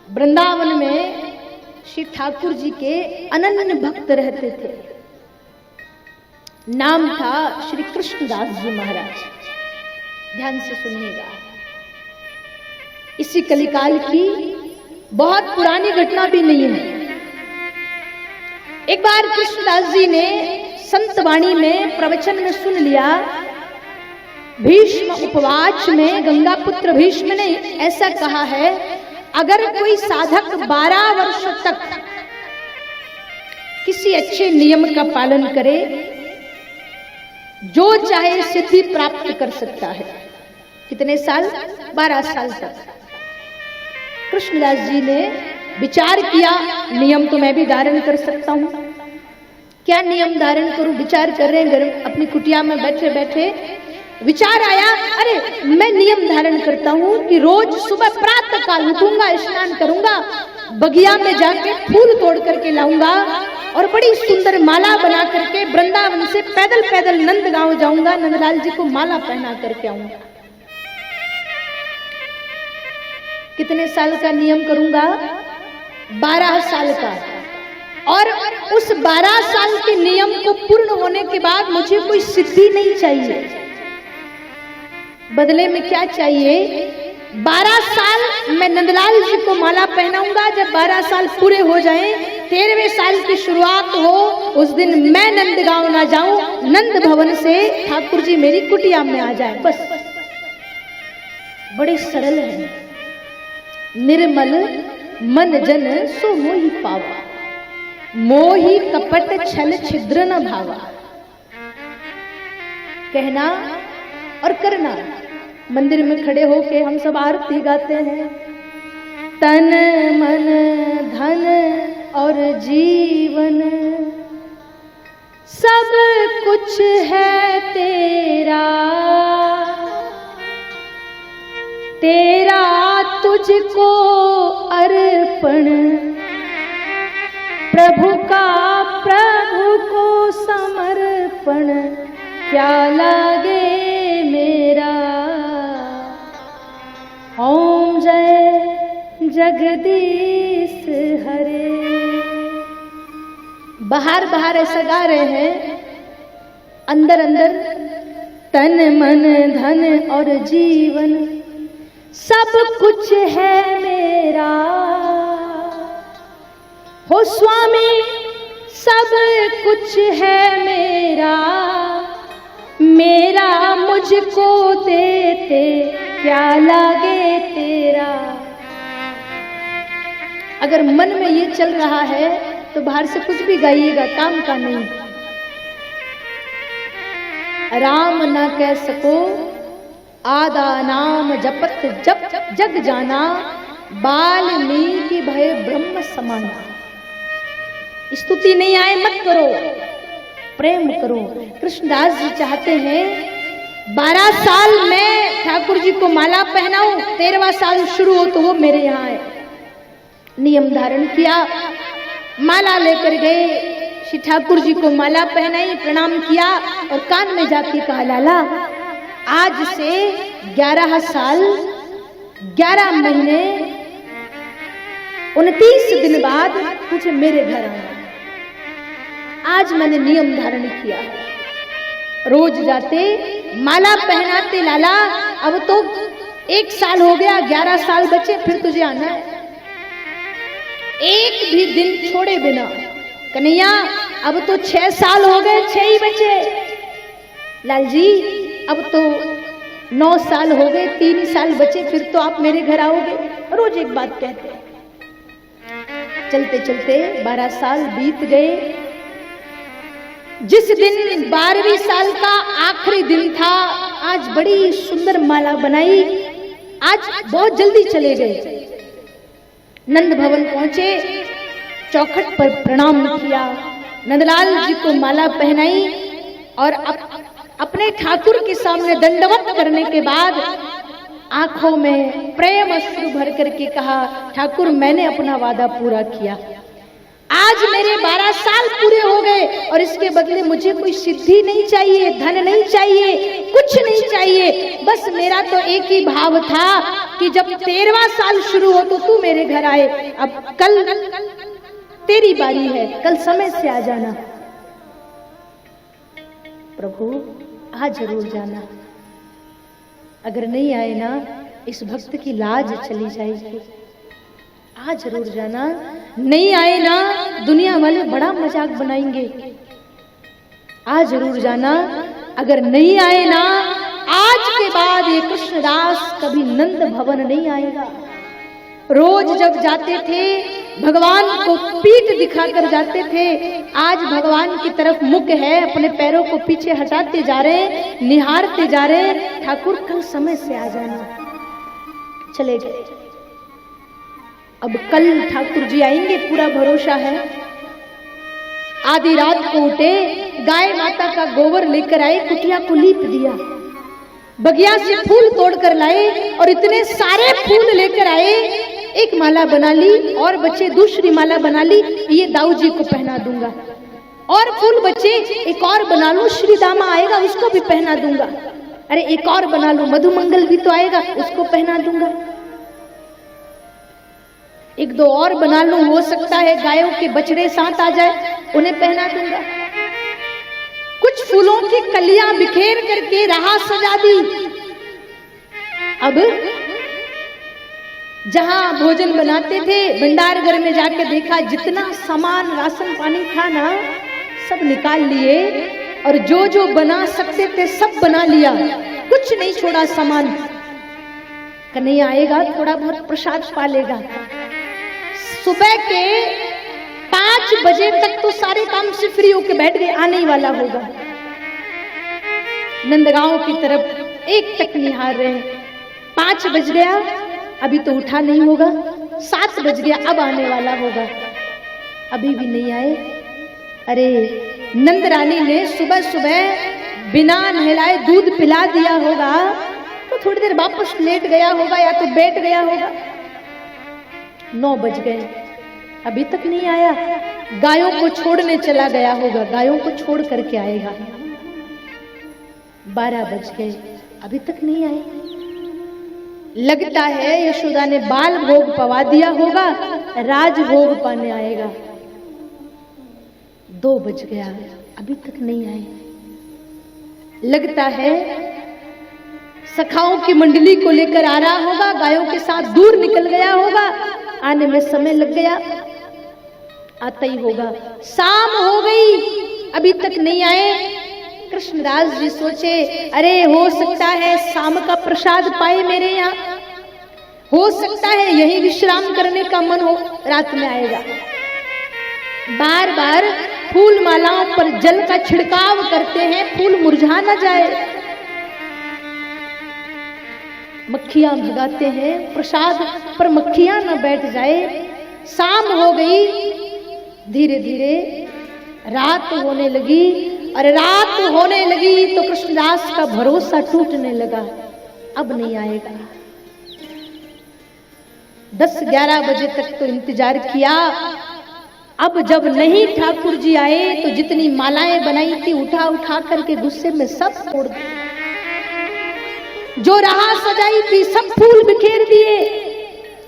वृंदावन में श्री ठाकुर जी के अनन्य भक्त रहते थे। नाम था श्री कृष्णदास जी महाराज। ध्यान से सुनिएगा, इसी कलिकाल की बहुत पुरानी घटना भी नहीं है। एक बार कृष्णदास जी ने संतवाणी में प्रवचन में सुन लिया, भीष्म उपवाच में गंगा पुत्र भीष्म ने ऐसा कहा है, अगर कोई साधक 12 वर्ष तक किसी अच्छे नियम का पालन करे, जो चाहे सिद्धि प्राप्त कर सकता है। कितने साल? 12 साल तक। कृष्णदास जी ने विचार किया, नियम तो मैं भी धारण कर सकता हूं। क्या नियम धारण करूं? विचार कर रहे हैं अपनी कुटिया में बैठे बैठे विचार आया, अरे मैं नियम धारण करता हूं कि रोज सुबह प्रातः काल उठूंगा, स्नान करूंगा, बगिया में जाके फूल तोड़ करके लाऊंगा और बड़ी सुंदर माला बना करके वृंदावन से पैदल पैदल नंदगांव जाऊंगा, नंदलाल जी को माला पहना करके आऊंगा। कितने साल का नियम करूंगा? 12 साल का। और उस 12 साल के नियम को पूर्ण होने के बाद मुझे कोई सिद्धि नहीं चाहिए, बदले में क्या चाहिए? 12 साल मैं नंदलाल जी को माला पहनाऊंगा। जब 12 साल पूरे हो जाएं, 13वें साल की शुरुआत हो, उस दिन मैं नंदगांव ना जाऊं, नंद भवन से ठाकुर जी मेरी कुटिया में आ जाए। बस, बड़े सरल है। निर्मल मन जन सो मोहि पावा, मोहि कपट छल छिद्र न भावा। कहना और करना। मंदिर में खड़े होके हम सब आरती गाते हैं, तन मन धन और जीवन सब कुछ है तेरा, तेरा तुझको अर्पण, प्रभु का प्रभु को समर्पण, क्या लागे मेरा। ओम जय जगदीश हरे। बाहर बाहर ऐसा गा रहे हैं, अंदर अंदर तन मन धन और जीवन सब कुछ है मेरा। हो स्वामी सब कुछ है मेरा, मेरा मुझको देते क्या लागे तेरा। अगर मन में ये चल रहा है तो बाहर से कुछ भी गाइएगा, काम का नहीं। राम न कह सको आदा नाम जपत जप जग जाना, वाल्मीकि भय ब्रह्म समाना। स्तुति नहीं आए मत करो, प्रेम करो। कृष्णदास जी चाहते हैं 12 साल में ठाकुर जी को माला पहनाऊं, 13वां साल शुरू हो तो वो मेरे यहाँ आए। नियम धारण किया, माला लेकर गए, श्री ठाकुर जी को माला पहनाई, प्रणाम किया और कान में जाके कहा, लाला आज से 11 साल 11 महीने 29 दिन बाद तुझे मेरे घर आना। आज मैंने नियम धारण किया, रोज जाते माला पहनाते, लाला अब तो 1 साल हो गया, 11 साल बचे, फिर तुझे आना है, एक भी दिन छोड़े बिना। कन्हैया अब तो 6 साल हो गए, 6 ही बचे। लाल जी अब तो 9 साल हो गए, 3 ही साल बचे, फिर तो आप मेरे घर आओगे। रोज एक बात कहते। चलते चलते 12 साल बीत गए। जिस दिन 12वीं साल का आखिरी दिन था, आज बड़ी सुंदर माला बनाई, आज बहुत जल्दी चले गए। नंद भवन पहुंचे, चौखट पर प्रणाम किया, नंदलाल जी को माला पहनाई और अपने ठाकुर के सामने दंडवत करने के बाद आंखों में प्रेम अश्रु भर करके कहा, ठाकुर मैंने अपना वादा पूरा किया, आज मेरे 12 साल पूरे हो गए और इसके बदले मुझे कोई सिद्धि नहीं चाहिए, धन नहीं चाहिए, कुछ नहीं चाहिए। बस मेरा तो एक ही भाव था, कि जब 13वां साल शुरू हो तो तू मेरे घर आए, अब कल तेरी बारी है, कल समय से आ जाना। प्रभु आ जरूर जाना, अगर नहीं आए ना इस भक्त की लाज चली जाएगी। आ जरूर जाना, नहीं आए ना दुनिया वाले बड़ा मजाक बनाएंगे। आ जरूर जाना, अगर नहीं आए ना आज के बाद ये कृष्णदास कभी नंद भवन नहीं आएगा। रोज जब जाते थे भगवान को पीठ दिखाकर जाते थे, आज भगवान की तरफ मुख है, अपने पैरों को पीछे हटाते जा रहे हैं, निहारते जा रहे हैं, ठाकुर कल समय से आ जाना। चले गए। अब कल ठाकुर जी आएंगे पूरा भरोसा है। आधी रात को उठे, गाय माता का गोबर लेकर आए, कुटिया को लीप दिया, बगिया से फूल तोड़कर लाए और इतने सारे फूल लेकर आए, एक माला बना ली और बच्चे दूसरी माला बना ली, ये दाऊ जी को पहना दूंगा। और फूल बच्चे एक और बना लूं, श्री दामा आएगा उसको भी पहना दूंगा। अरे एक और बना लूं, मधुमंगल भी तो आएगा उसको पहना दूंगा। एक दो और बना लूं, हो सकता है गायों के बछड़े साथ आ जाए, उन्हें पहना दूंगा। कुछ फूलों की कलियां बिखेर करके राह सजा दी। अब जहां भोजन बनाते थे भंडार घर में जाके देखा, जितना सामान राशन पानी था ना सब निकाल लिए और जो जो बना सकते थे सब बना लिया, कुछ नहीं छोड़ा सामान। कन्हैया आएगा थोड़ा बहुत प्रसाद पालेगा। सुबह के 5 बजे तक तो सारे काम से फ्री होके बैठ गए, आने ही वाला होगा। नंदगांव की तरफ एक तक निहार रहे, 5 बज गया अभी तो उठा नहीं होगा, 7 बज गया अब आने वाला होगा, अभी भी नहीं आए। अरे नंद रानी ने सुबह सुबह बिना नहलाए दूध पिला दिया होगा तो थोड़ी देर वापस लेट गया होगा या तो बैठ गया होगा। 9 बज गए अभी तक नहीं आया, गायों को छोड़ने चला गया होगा, गायों को छोड़ करके आएगा। 12 बज गए अभी तक नहीं आए। लगता है यशोदा ने बाल भोग पवा दिया होगा, राज भोग पाने आएगा। 2 बज गया अभी तक नहीं आए। लगता है सखाओं की मंडली को लेकर आ रहा होगा, गायों के साथ दूर निकल गया होगा, आने में समय लग गया, आता ही होगा। शाम हो गई अभी तक नहीं आए। कृष्णदास जी सोचे अरे हो सकता है शाम का प्रसाद पाए मेरे यहाँ, हो सकता है यही विश्राम करने का मन हो, रात में आएगा। बार बार फूल मालाओं पर जल का छिड़काव करते हैं, फूल मुरझा न जाए। मक्खियां भगाते हैं प्रसाद पर, मक्खियां न बैठ जाए। शाम हो गई, धीरे धीरे रात होने लगी, और रात होने लगी तो कृष्णदास का भरोसा टूटने लगा, अब नहीं आएगा। 10-11 बजे तक तो इंतजार किया, अब जब नहीं ठाकुर जी आए तो जितनी मालाएं बनाई थी उठा उठा करके गुस्से में सब फोड़ दी। जो राह सजाई थी सब फूल बिखेर दिए।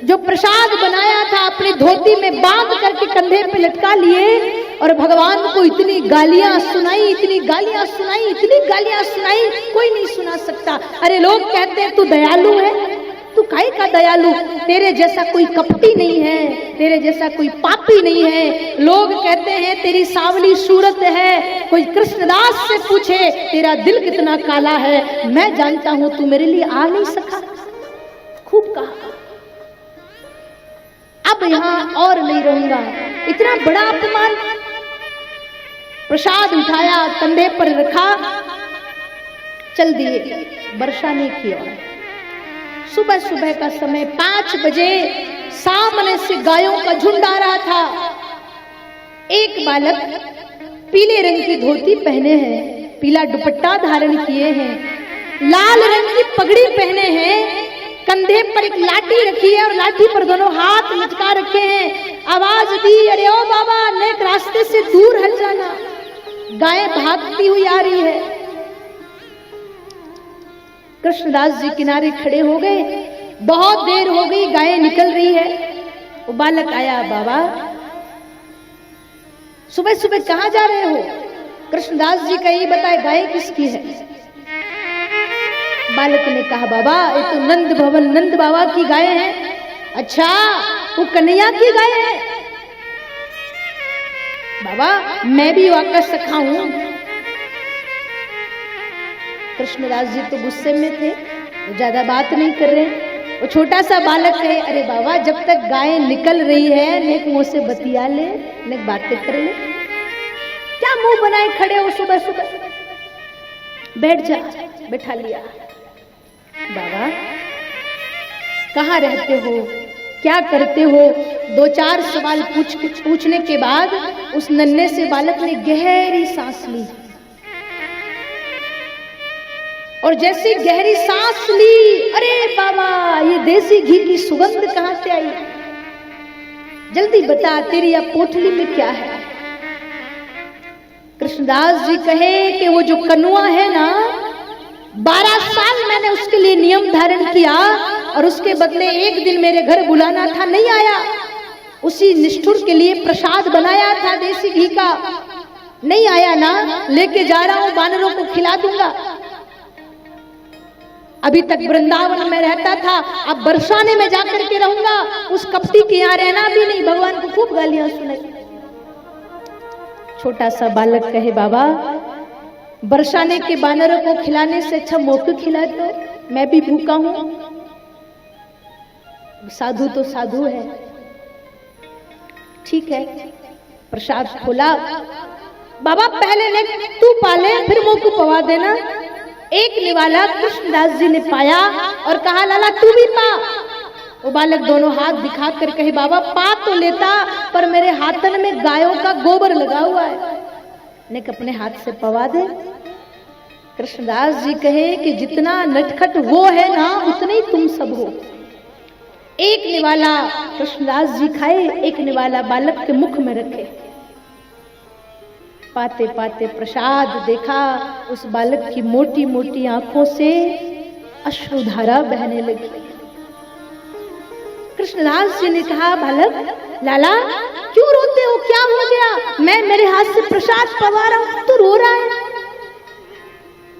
जो प्रसाद बनाया था अपनी धोती में बांध करके कंधे पे लटका लिए और भगवान को इतनी गालियां सुनाई, इतनी गालियां सुनाई, इतनी गालियां सुनाई, कोई नहीं सुना सकता। अरे लोग कहते हैं तू दयालु है, तू काहे का दयालु, तेरे जैसा कोई कपटी नहीं है, तेरे जैसा कोई पापी नहीं है। लोग कहते हैं तेरी सांवली सूरत है, कोई कृष्णदास से पूछे तेरा दिल कितना काला है, मैं जानता हूं तू मेरे लिए आ नहीं सका। खूब कहा, अब यहां और नहीं रहूंगा, इतना बड़ा अपमान। प्रसाद उठाया, कंधे पर रखा, चल दिए बरसाने की ओर। सुबह सुबह का समय 5 बजे सामने से गायों का झुंड आ रहा था। एक बालक पीले रंग की धोती पहने हैं, पीला दुपट्टा धारण किए हैं, लाल रंग की पगड़ी पहने हैं, कंधे पर एक लाठी रखी है और लाठी पर दोनों हाथ लटका रखे हैं। आवाज दी, अरे ओ बाबा नेक रास्ते से दूर हट जाना, गाय भागती हुई आ रही है। कृष्णदास जी किनारे खड़े हो गए, बहुत देर हो गई, गायें निकल रही है। वो बालक आया, बाबा सुबह सुबह कहाँ जा रहे हो? कृष्णदास जी का ये बताए गाय किसकी है? बालक ने कहा, बाबा ये तो नंद भवन नंद बाबा की गाय है। अच्छा, वो कन्हैया की गाय है? बाबा मैं भी वाका सखा हूं। कृष्णदास जी तो गुस्से में थे, वो ज्यादा बात नहीं कर रहे। वो छोटा सा बालक है, अरे बाबा जब तक गाय निकल रही है नेक मुंह से बतिया ले, नेक बातें कर ले, क्या मुंह बनाए खड़े हो सुबह सुबह? बैठ जा। बैठा लिया। बाबा कहाँ रहते हो, क्या करते हो? दो चार सवाल पूछने के बाद उस नन्हे से बालक ने गहरी सांस ली, और जैसे गहरी सांस ली, अरे बाबा ये देसी घी की सुगंध कहां से आई? जल्दी बता तेरी या पोटली में क्या है? कृष्णदास जी कहे कि वो जो कनुआ है ना, 12 साल मैंने उसके लिए नियम धारण किया, और उसके बदले एक दिन मेरे घर बुलाना था, नहीं आया। उसी निष्ठुर के लिए प्रसाद बनाया था देसी घी का, नहीं आया ना, लेके जा रहा हूं, बानरों को खिला दूंगा। अभी तक वृंदावन में रहता था, अब बरसाने में जाकर के रहूंगा। उस कपटी के यहाँ रहना भी नहीं। भगवान को खूब गालियां सुनाई। छोटा सा बालक कहे, बाबा बरसाने के बानरों को खिलाने से अच्छा मोक खिला दो, मैं भी भूखा हूं। साधु तो साधु है, ठीक है। प्रसाद खोला, बाबा पहले ने तू पाले फिर मोक पवा देना। एक निवाला कृष्णदास जी ने पाया और कहा, लाला तू भी पा। वो बालक दोनों हाथ दिखा कर कहे, बाबा पा तो लेता, पर मेरे हाथन में गायों का गोबर लगा हुआ है, नेक अपने हाथ से पवा दे। कृष्णदास जी कहे कि जितना नटखट वो है ना, उतने ही तुम सब हो। एक निवाला कृष्णदास जी खाए, एक निवाला बालक के मुख में रखे। पाते पाते प्रसाद देखा, उस बालक की मोटी मोटी आंखों से अश्रुधारा बहने लगी। कृष्णदास जी ने कहा, बालक लाला क्यों रोते हो, क्या हो गया? मैं मेरे हाथ से प्रसाद पवा रहा हूं, तू रो रहा है।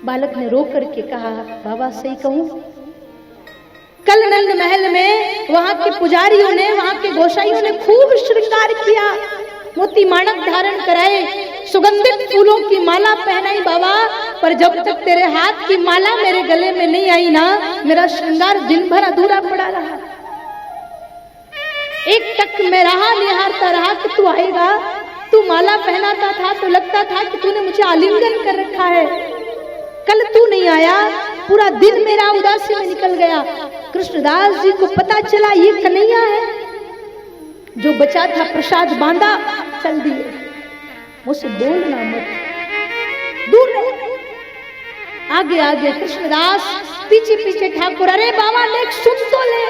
बालक ने रो करके कहा, बाबा सही कहूं, कल नंद महल में वहां के पुजारियों ने, वहां के गोसाइयों ने खूब श्रृंगार किया, मोती माणक धारण कराए, सुगंधित फूलों की माला पहनाई बाबा, पर जब तक तेरे हाथ की माला मेरे गले में नहीं आई ना, मेरा श्रृंगार दिन भर अधूरा पड़ा रहा। एक टक में रहा, निहारता रहा कि तू आएगा। तू माला पहनाता था तो लगता था कि तूने मुझे आलिंगन कर रखा है। कल तू नहीं आया, पूरा दिन मेरा उदासी में निकल गया। कृष्णदास जी को पता चला ये कन्हैया है। जो बचा था प्रसाद बांधा, चल दिए। मुझसे बोलना मत, दूर रहो। आगे आगे कृष्णदास, पीछे पीछे ठाकुर। अरे बाबा लेख सुन तो ले।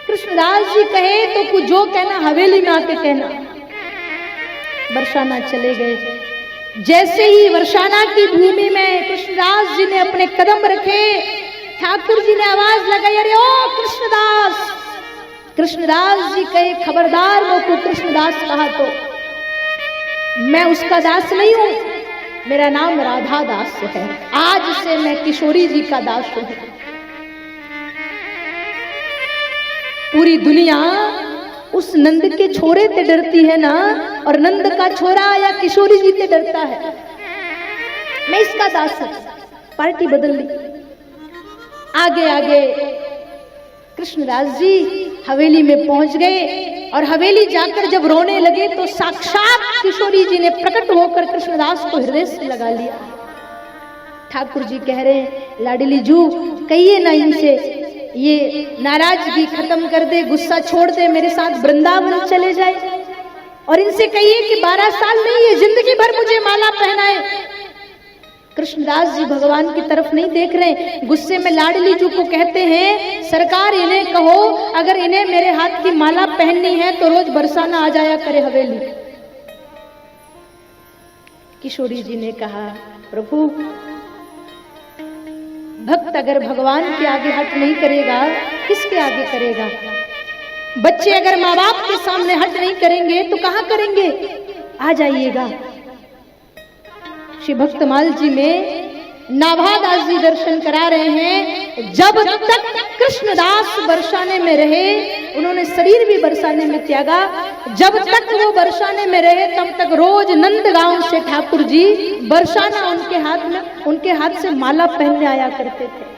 कृष्णदास जी कहे तो कुछ जो कहना हवेली में आके कहना। बरसाना चले गए। जैसे ही वर्षाना की भूमि में कृष्णदास जी ने अपने कदम रखे, ठाकुर जी ने आवाज लगाई, अरे ओ कृष्णदास। कृष्णदास जी कहे, खबरदार वो को कृष्णदास कहा तो मैं उसका दास नहीं हूं, मेरा नाम राधा दास है। आज से मैं किशोरी जी का दास हूं। पूरी दुनिया उस नंद के छोरे से डरती है ना, और नंद का छोरा या किशोरी जी से डरता है। मैं इसका दास हूं। पार्टी बदल ली। आगे आगे कृष्णदास जी हवेली में पहुंच गए, और हवेली जाकर जब रोने लगे तो साक्षात किशोरी जी ने प्रकट होकर कृष्णदास को हृदय से लगा लिया। ठाकुर जी कह रहे हैं, लाडली जू कहिए ना इनसे, ये नाराजगी खत्म कर दे, गुस्सा छोड़ दे, मेरे साथ वृंदावन चले जाए। और इनसे कहिए कि 12 साल नहीं, ये जिंदगी भर मुझे माला पहनाए। कृष्णदास जी भगवान की तरफ नहीं देख रहे, गुस्से में लाडली जू को कहते हैं, सरकार इन्हें कहो अगर इन्हें मेरे हाथ की माला पहननी है तो रोज बरसाना आ जाया करे हवेली। किशोरी जी ने कहा, प्रभु भक्त अगर भगवान के आगे हट नहीं करेगा, किसके आगे करेगा? बच्चे अगर माँ बाप के सामने हट नहीं करेंगे तो कहाँ करेंगे? आ जाइएगा। श्री भक्तमाल जी में नाभादास जी दर्शन करा रहे हैं। जब तक कृष्णदास बरसाने में रहे, उन्होंने शरीर भी बरसाने में त्यागा, जब तक वो बरसाने में रहे तब तक रोज नंदगांव से ठाकुर जी बरसाना उनके हाथ से माला पहनने आया करते थे।